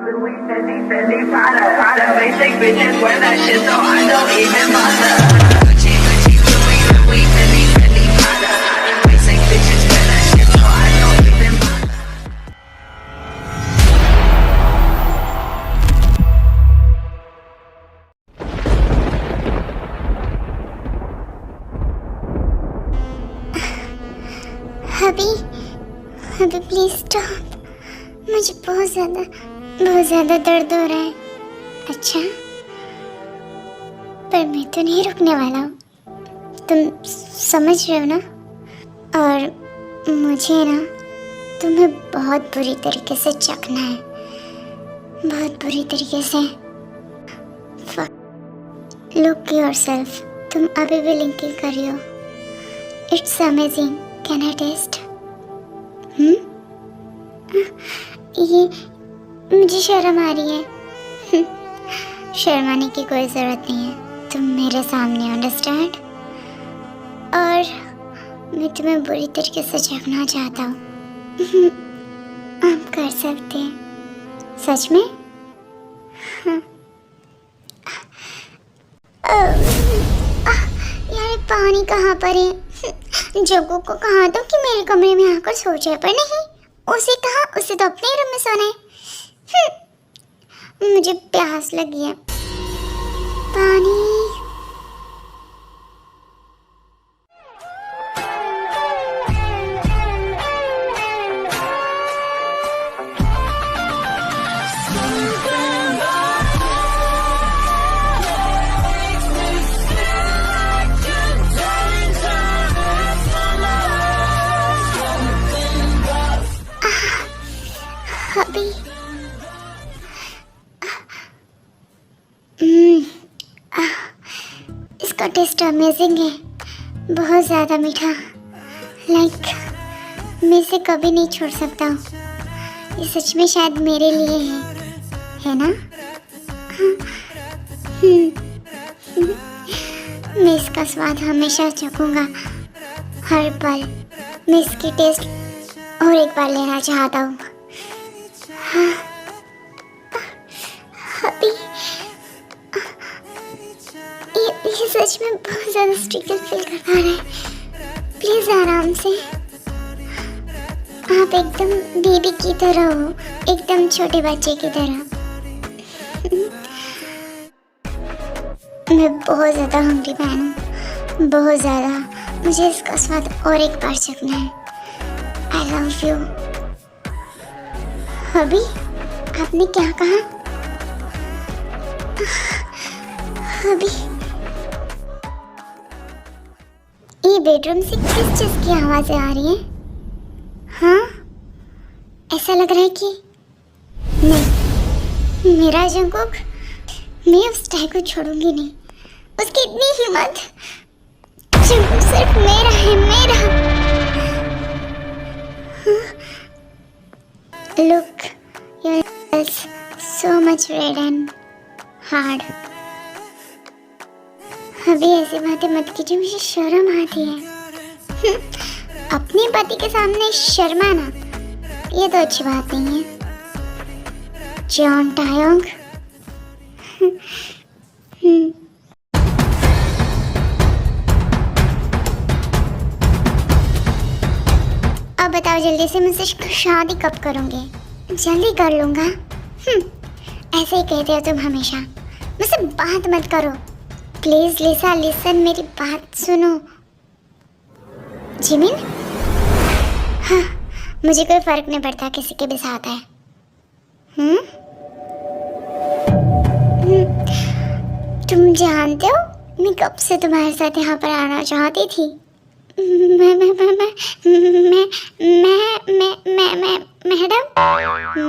Louis, Fendi, Prada, basic bitches wear that shit, so I don't even bother. Gucci, Louis, Fendi, Prada, basic bitches wear that shit, so I don't even bother. अभी please stop. मुझे बहुत ज़्यादा दर्द हो रहा है। अच्छा, पर मैं तो नहीं रुकने वाला हूँ, तुम समझ रहे हो ना। और मुझे ना तुम्हें बहुत बुरी तरीके से चखना है, बहुत बुरी तरीके से। लुक योरसेल्फ, तुम अभी भी लिंकिंग कर रही हो। It's amazing, can I taste? ये मुझे शर्म आ रही है। शर्माने की कोई ज़रूरत नहीं है, तुम मेरे सामने, अंडरस्टैंड? और मैं तुम्हें बुरी तरीके से चखना चाहता हूँ। आप कर सकते हैं, सच में? यार पानी कहाँ पर है? जग्गू को कहा दो कि मेरे कमरे में आकर सो जाए, पर नहीं, उसे कहा, उसे तो अपने रूम में सोना है। मुझे प्यास लगी है, पानी। अभी इसका टेस्ट अमेजिंग है, बहुत ज़्यादा मीठा। मैं इसे कभी नहीं छोड़ सकता हूँ। ये सच में शायद मेरे लिए है ना? मैं इसका स्वाद हमेशा चखूँगा, हर पल। मैं इसकी टेस्ट और एक बार लेना चाहता हूँ। अभी ये सच में बहुत ज़्यादा स्ट्रगल फील कर पा रहे हैं। प्लीज़ आराम से। आप एकदम बेबी की तरह हो, एकदम छोटे बच्चे की तरह। मैं बहुत ज़्यादा हंग्री मैन हूँ, बहुत ज़्यादा। मुझे इसका स्वाद और एक बार चखना है। I love you. अभी आपने क्या कहा? अभी ये बेडरूम से किस चीज़ की आवाज़ें आ रही हैं? हाँ, ऐसा लग रहा है कि नहीं, मेरा जंगकुक, मैं उस टाई को छोड़ूंगी नहीं। उसकी इतनी हिम्मत। जंगकुक सिर्फ मेरा है, मेरा। Look, your nails so much red and hard. अभी ऐसी बातें मत कीजिए, मुझे शर्म आती है। अपने पति के सामने शर्माना, ये तो अच्छी बात नहीं है। जॉन टायोंग। अब बताओ जल्दी से, मुझसे शादी कब करोगे? जल्दी कर लूँगा। ऐसे ही कहते हो तुम हमेशा। मुझसे बात मत करो प्लीज। लिसा लिसन, मेरी बात सुनो। जिमिन? हाँ, मुझे कोई फर्क नहीं पड़ता किसी के भी साथ है। तुम जानते हो मैं कब से तुम्हारे साथ यहाँ पर आना चाहती थी।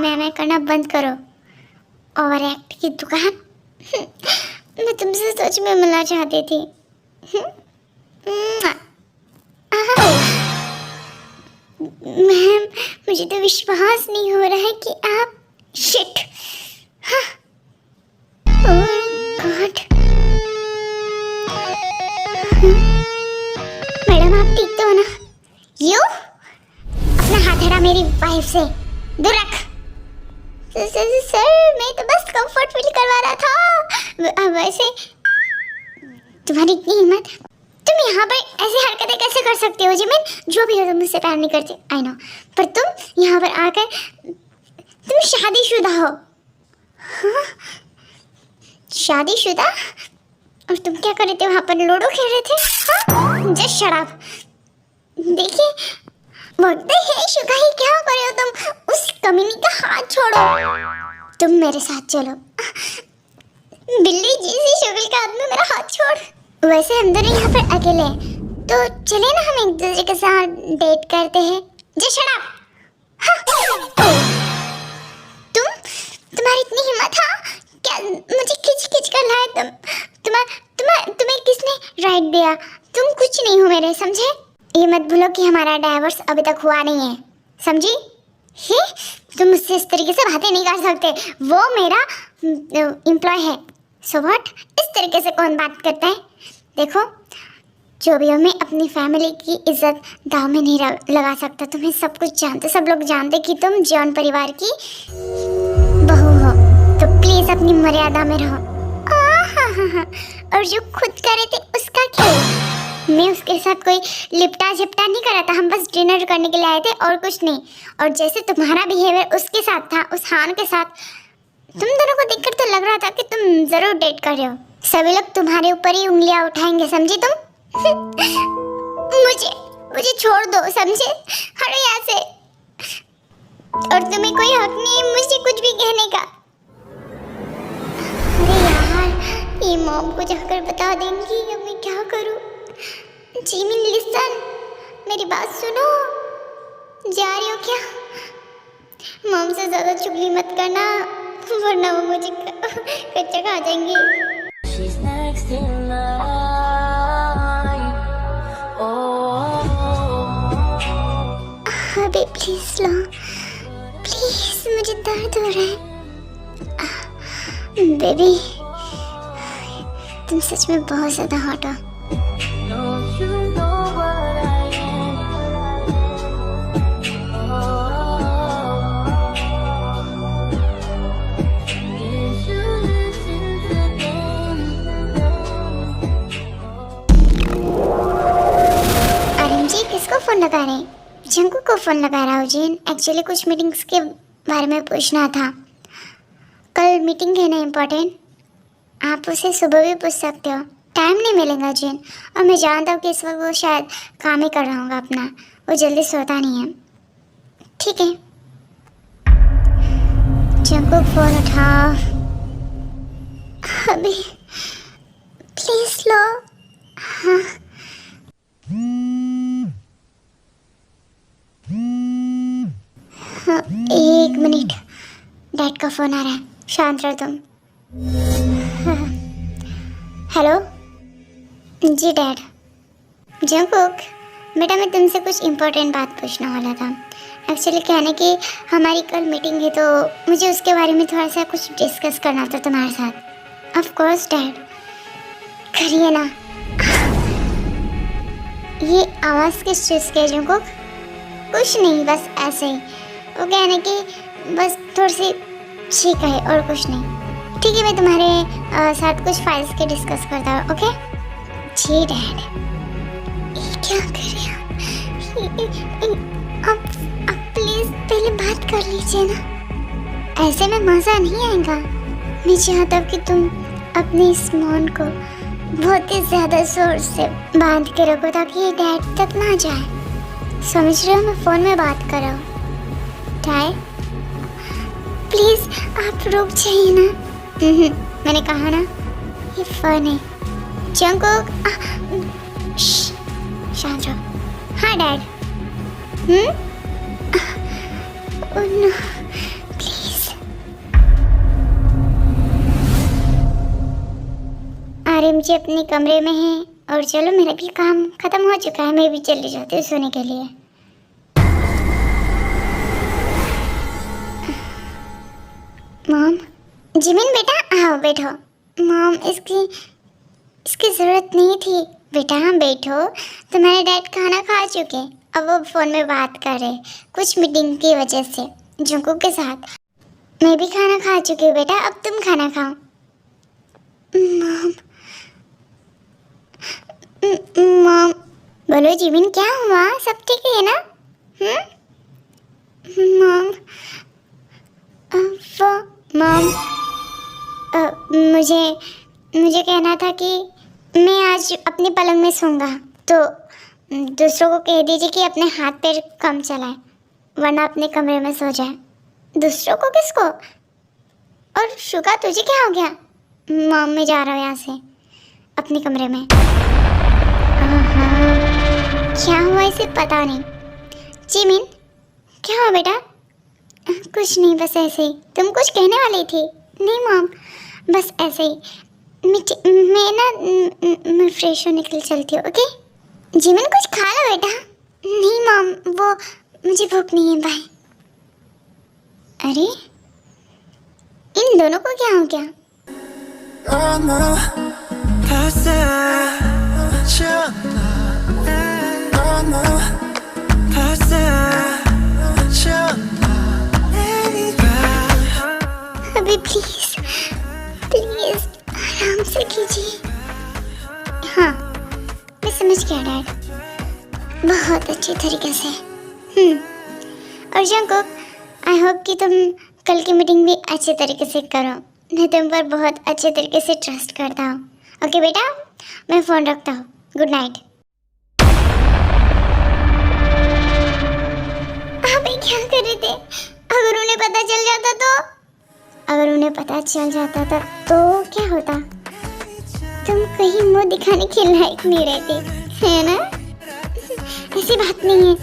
मैं करना बंद करो। ओवर एक्ट की दुकान। मैं तुमसे सच में मिलना चाहती थी। मैम, मुझे तो विश्वास नहीं हो रहा है कि आप शिट। ओह गॉड। मैडम आप ठीक तो हो ना? यू अपना हाथ हटा मेरी वाइफ से, दूर रख। सर मैं तो बस कंफर्ट फील करवा रहा था। वैसे तुम्हारी इतनी हिम्मत, तुम यहाँ पर ऐसी हरकतें कैसे कर सकती हो जिमिन? जो भी हो तुम मुझसे प्यार नहीं करती, आई नो, पर तुम यहाँ पर आकर, तुम शादीशुदा हो। हाँ? शादीशुदा? और तुम क्या कर रहे थे वहाँ पर? लूडो खेल रहे थे? हाँ? Just shut up. देखिए वक्त है शुगाई, क्या कर रहे हो तुम? उस कमीनी का हाथ छोड़ो। तुम मेरे साथ चलो। बिल्ली जैसी शक्ल का आदमी मेरा हाथ छोड़। वैसे हम दोनों यहाँ पर अकेले हैं, तो चले ना हम एक दूसरे के साथ डेट करते हैं। Just shut up. तुम्हारी इतनी हिम्मत? हाँ क्या मुझे खींच खींच कर लाए तुम्हें किसने राइट दिया? तुम कुछ नहीं हो मेरे, समझे? ये मत भूलो कि हमारा डाइवोर्स अभी तक हुआ नहीं है, समझी? हे तुम मुझसे इस तरीके से बातें नहीं कर सकते, वो मेरा एम्प्लॉय है। So what? इस तरीके से कौन बात करता है? देखो जो भी हो, मैं अपनी फैमिली की इज्जत दांव में नहीं लगा सकता। तुम्हें सब कुछ जानते, सब लोग जानते कि तुम जॉन परिवार की बहू हो, तो प्लीज अपनी मर्यादा में रहो। और जो खुद करे थे उसका क्या? मैं उसके साथ कोई लिपटा झपटा नहीं करा था, हम बस डिनर करने के लिए आए थे और कुछ नहीं। और जैसे तुम्हारा बिहेवियर उसके साथ था, उस हान के साथ, तुम दोनों को देखकर तो लग रहा था कि तुम जरूर डेट कर रहे हो। सभी लोग तुम्हारे ऊपर ही उंगलियां उठाएंगे, समझी तुम? मुझे छोड़ दो, समझे? हटो यहाँ से। और तुम्हें कोई हक नहीं है मुझे कुछ भी कहने का। अरे यार, ये मॉम को जाकर बता देंगी, अब मैं क्या करूं? जिमिन लिसन, मेरी बात सुनो। जा रही हो क्या? मॉम से ज्यादा चुगली मत करना, वरना वो मुझे कच्चा खा जाएंगी। अबे प्लीज लो, प्लीज, मुझे दर्द हो रहा है। बेबी तुम सच में बहुत ज्यादा हॉट हो। किसको फोन लगा रहे? जंकू को फोन लगा रहा हूँ जिन। एक्चुअली कुछ मीटिंग्स के बारे में पूछना था। कल मीटिंग है ना इम्पोर्टेंट, आप उसे सुबह भी पूछ सकते हो, टाइम नहीं मिलेगा जिन। और मैं जानता हूँ कि इस वक्त वो शायद काम ही कर रहा होगा अपना, वो जल्दी सोता नहीं है। ठीक है जंकू फोन उठाओ अभी प्लीज लो। हाँ हाँ, एक मिनट, डैड का फोन आ रहा है, शांत रहो तुम। हाँ। हेलो जी डैड। जंकुक बेटा, मैं तुमसे कुछ इम्पोर्टेंट बात पूछने वाला था। एक्चुअली कहने की हमारी कल मीटिंग है, तो मुझे उसके बारे में थोड़ा सा कुछ डिस्कस करना था तुम्हारे साथ। ऑफ कोर्स डैड, करिए ना। ये आवाज़ किस चीज़ की है जंकुक? कुछ नहीं, बस ऐसे ही। वो कहने की बस थोड़ी सी ठीक है और कुछ नहीं। ठीक है, मैं तुम्हारे साथ कुछ फाइल्स के डिस्कस करता हूँ। ओके जी डैड। ये क्या कर रहे हो आप प्लीज पहले बात कर लीजिए ना, ऐसे में मज़ा नहीं आएगा। मैं चाहता हूँ कि तुम अपने इस मौन को बहुत ही ज़्यादा जोर से बांध के रखो ताकि ये डैड तक ना जाए। समझ रहे हो, मैं फ़ोन में बात कर रहा हूँ। डैड प्लीज़ आप रुक जाइए ना। मैंने कहा ना ये फ़न है। जंकुक शांत रहो। हाँ dad. Oh no please. Aryan ji अपने कमरे में हैं और चलो मेरा भी काम ख़त्म हो चुका है, मैं भी चली जाती हूँ सोने के लिए। मॉम, जिमिन बेटा आओ बैठो। मॉम इसकी ज़रूरत नहीं थी। बेटा बैठो, तुम्हारे डैड खाना खा चुके, अब वो फ़ोन में बात कर रहे कुछ मीटिंग की वजह से जंकुक के साथ। मैं भी खाना खा चुकी हूँ बेटा, अब तुम खाना खाओ। Mom, mom. बोलो जिमिन, क्या हुआ? सब ठीक है ना? मॉम, वो मॉम, मुझे कहना था कि मैं आज अपने पलंग में सोऊंगा, तो दूसरों को कह दीजिए कि अपने हाथ पैर कम चलाए, वरना अपने कमरे में सो जाए। दूसरों को? किसको? और शुगा, तुझे क्या हो गया? मॉम, मैं जा रहा हूँ यहाँ से अपने कमरे में। हाँ, क्या हुआ इसे पता नहीं। जिमिन, क्या हुआ बेटा? कुछ नहीं, बस ऐसे ही। तुम कुछ कहने वाली थी? नहीं मॉम, बस ऐसे ही। मैं फ्रेश होने के लिए चलती हूँ, ओके? जिमिन, कुछ खा लो बेटा। नहीं मॉम, वो मुझे भूख नहीं है, बाय। अरे इन दोनों को क्या हो गया? अभी प्लीज प्लीज आराम से कीजिए। हाँ, मैं समझ गया डैड, बहुत अच्छे तरीके से। और जंकुक, आई होप कि तुम कल की मीटिंग भी अच्छे तरीके से करो। मैं तुम पर बहुत अच्छे तरीके से ट्रस्ट करता हूँ। ओके बेटा, मैं फ़ोन रखता हूँ। Good night. आप ये क्या कर रहे थे? अगर उन्हें पता चल जाता तो? अगर उन्हें पता चल जाता था तो क्या होता? तुम कहीं मुंह दिखाने के लायक नहीं रहते, है ना? ऐसी बात नहीं है,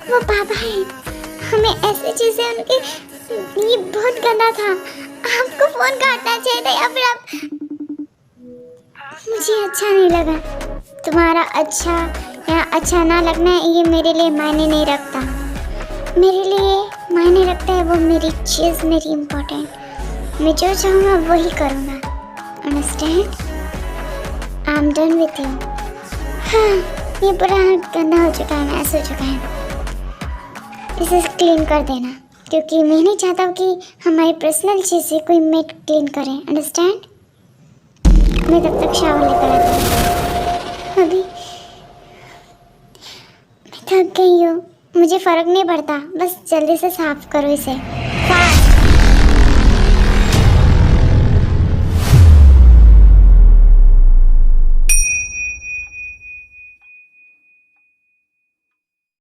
वो पापा है, हमें ऐसी चीजें उनके, ये बहुत गंदा था। आपको फोन काटना चाहिए था, या फिर आप, मुझे अच्छा नहीं लगा। तुम्हारा अच्छा या अच्छा ना लगना ये मेरे लिए मायने नहीं रखता। मेरे लिए मायने रखता है वो मेरी चीज़, मेरी इम्पोर्टेंट। मैं जो चाहूँगा वही करूँगा, understand? I am done with you. हाँ, ये पूरा गंदा हो चुका है, मैस हो चुका है। इसे क्लीन कर देना, क्योंकि मैं नहीं चाहता हूँ कि हमारी पर्सनल चीज़ें कोई मेड क्लीन करे, अंडरस्टैंड? मैं तब तक शावर लेकर आती हूँ। अभी मैं थक गई हूँ, मुझे फ़र्क नहीं पड़ता, बस जल्दी से साफ करो इसे।